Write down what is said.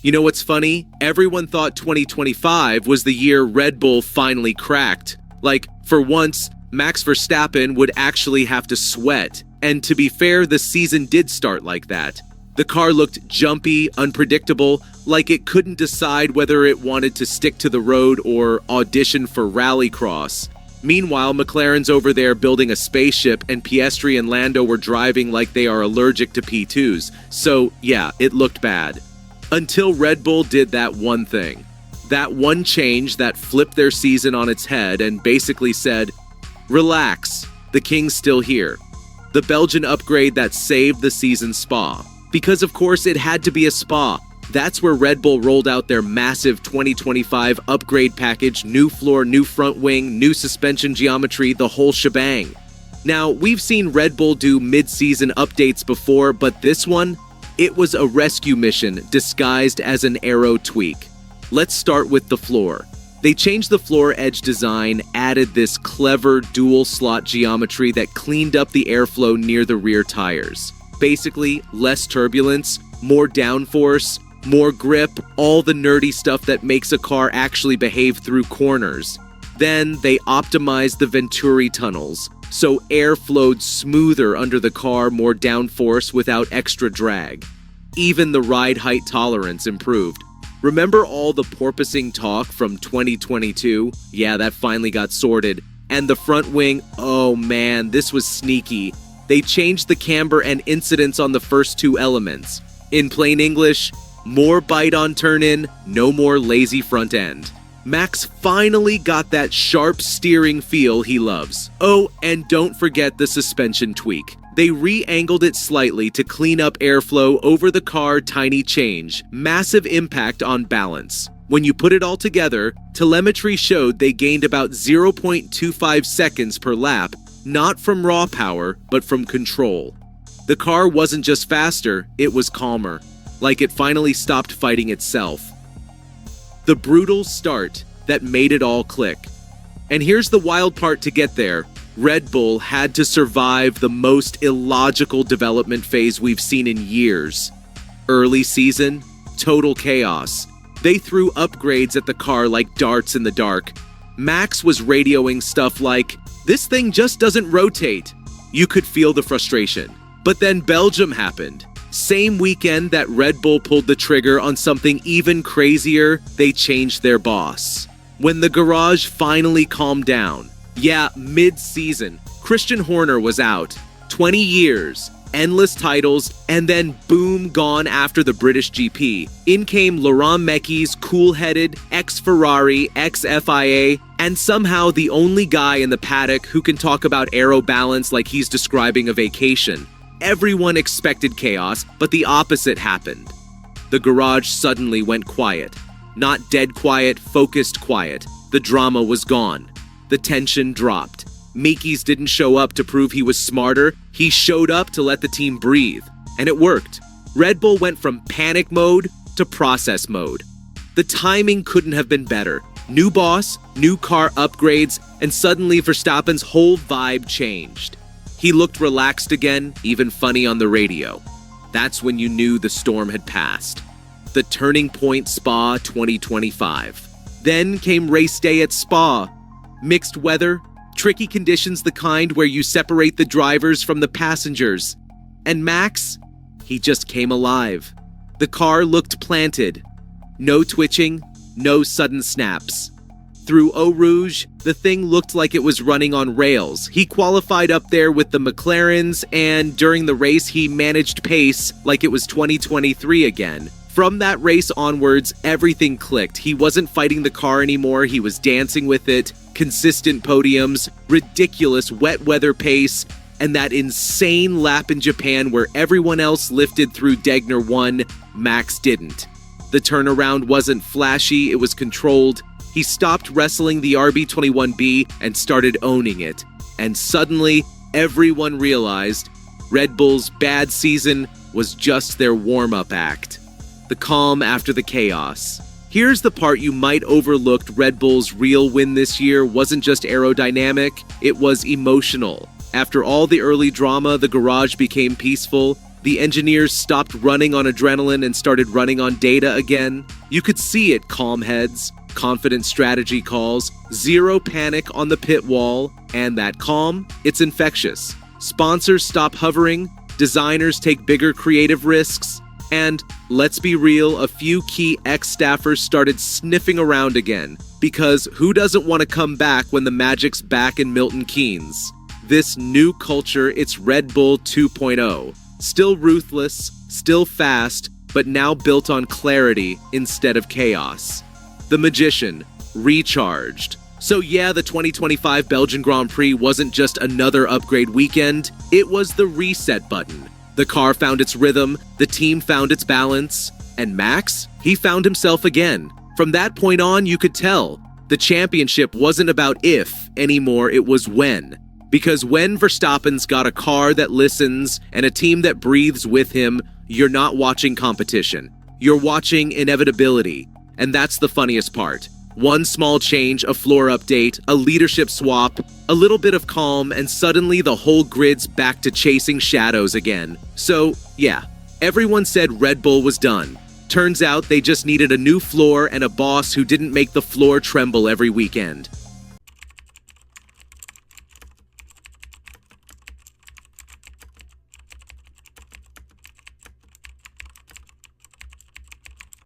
You know what's funny? Everyone thought 2025 was the year Red Bull finally cracked. Like, for once, Max Verstappen would actually have to sweat. And to be fair, the season did start like that. The car looked jumpy, unpredictable, like it couldn't decide whether it wanted to stick to the road or audition for rallycross. Meanwhile, McLaren's over there building a spaceship, and Piastri and Lando were driving like they are allergic to P2s. So, yeah, it looked bad. Until Red Bull did that one thing. That one change that flipped their season on its head and basically said, "Relax, the king's still here." The Belgian upgrade that saved the season Spa. Because of course it had to be a Spa. That's where Red Bull rolled out their massive 2025 upgrade package, new floor, new front wing, new suspension geometry, the whole shebang. Now, we've seen Red Bull do mid-season updates before, but this one, it was a rescue mission disguised as an aero tweak. Let's start with the floor. They changed the floor edge design, added this clever dual slot geometry that cleaned up the airflow near the rear tires. Basically, less turbulence, more downforce, more grip, all the nerdy stuff that makes a car actually behave through corners. Then they optimized the Venturi tunnels, so air flowed smoother under the car, more downforce without extra drag. Even the ride height tolerance improved. Remember all the porpoising talk from 2022? Yeah, that finally got sorted. And the front wing, oh man, this was sneaky. They changed the camber and incidence on the first two elements. In plain English, more bite on turn-in, no more lazy front end. Max finally got that sharp steering feel he loves. Oh, and don't forget the suspension tweak. They re-angled it slightly to clean up airflow over the car. Tiny change, massive impact on balance. When you put it all together, telemetry showed they gained about 0.25 seconds per lap, not from raw power, but from control. The car wasn't just faster, it was calmer, like it finally stopped fighting itself. The brutal start that made it all click. And here's the wild part to get there. Red Bull had to survive the most illogical development phase we've seen in years. Early season, total chaos. They threw upgrades at the car like darts in the dark. Max was radioing stuff like, "This thing just doesn't rotate." You could feel the frustration. But then Belgium happened. Same weekend that Red Bull pulled the trigger on something even crazier, they changed their boss. When the garage finally calmed down, yeah, mid-season, Christian Horner was out. 20 years, endless titles, and then boom, gone after the British GP. In came Laurent Mekies, cool-headed, ex-Ferrari, ex-FIA, and somehow the only guy in the paddock who can talk about aero balance like he's describing a vacation. Everyone expected chaos, but the opposite happened. The garage suddenly went quiet. Not dead quiet, focused quiet. The drama was gone. The tension dropped. Mekies didn't show up to prove he was smarter. He showed up to let the team breathe. And it worked. Red Bull went from panic mode to process mode. The timing couldn't have been better. New boss, new car upgrades, and suddenly Verstappen's whole vibe changed. He looked relaxed again, even funny on the radio. That's when you knew the storm had passed. The turning point Spa 2025. Then came race day at Spa. Mixed weather, tricky conditions, the kind where you separate the drivers from the passengers. And Max, he just came alive. The car looked planted. No twitching, no sudden snaps. Through Eau Rouge, the thing looked like it was running on rails. He qualified up there with the McLarens, and during the race he managed pace like it was 2023 again. From that race onwards, everything clicked. He wasn't fighting the car anymore, he was dancing with it. Consistent podiums, ridiculous wet weather pace, and that insane lap in Japan where everyone else lifted through Degner 1, Max didn't. The turnaround wasn't flashy, it was controlled. He stopped wrestling the RB21B and started owning it. And suddenly, everyone realized Red Bull's bad season was just their warm-up act. The calm after the chaos. Here's the part you might overlook. Red Bull's real win this year wasn't just aerodynamic, it was emotional. After all the early drama, the garage became peaceful. The engineers stopped running on adrenaline and started running on data again. You could see it: calm heads, confident strategy calls, zero panic on the pit wall, and that calm, it's infectious. Sponsors stop hovering, designers take bigger creative risks, and, let's be real, a few key ex-staffers started sniffing around again, because who doesn't want to come back when the magic's back in Milton Keynes? This new culture, it's Red Bull 2.0. Still ruthless, still fast, but now built on clarity instead of chaos. The magician, recharged. So yeah, the 2025 Belgian Grand Prix wasn't just another upgrade weekend, it was the reset button. The car found its rhythm, the team found its balance, and Max, he found himself again. From that point on, you could tell the championship wasn't about if anymore, it was when. Because when Verstappen's got a car that listens and a team that breathes with him, you're not watching competition. You're watching inevitability. And that's the funniest part. One small change, a floor update, a leadership swap, a little bit of calm, and suddenly the whole grid's back to chasing shadows again. So, yeah, everyone said Red Bull was done. Turns out they just needed a new floor and a boss who didn't make the floor tremble every weekend.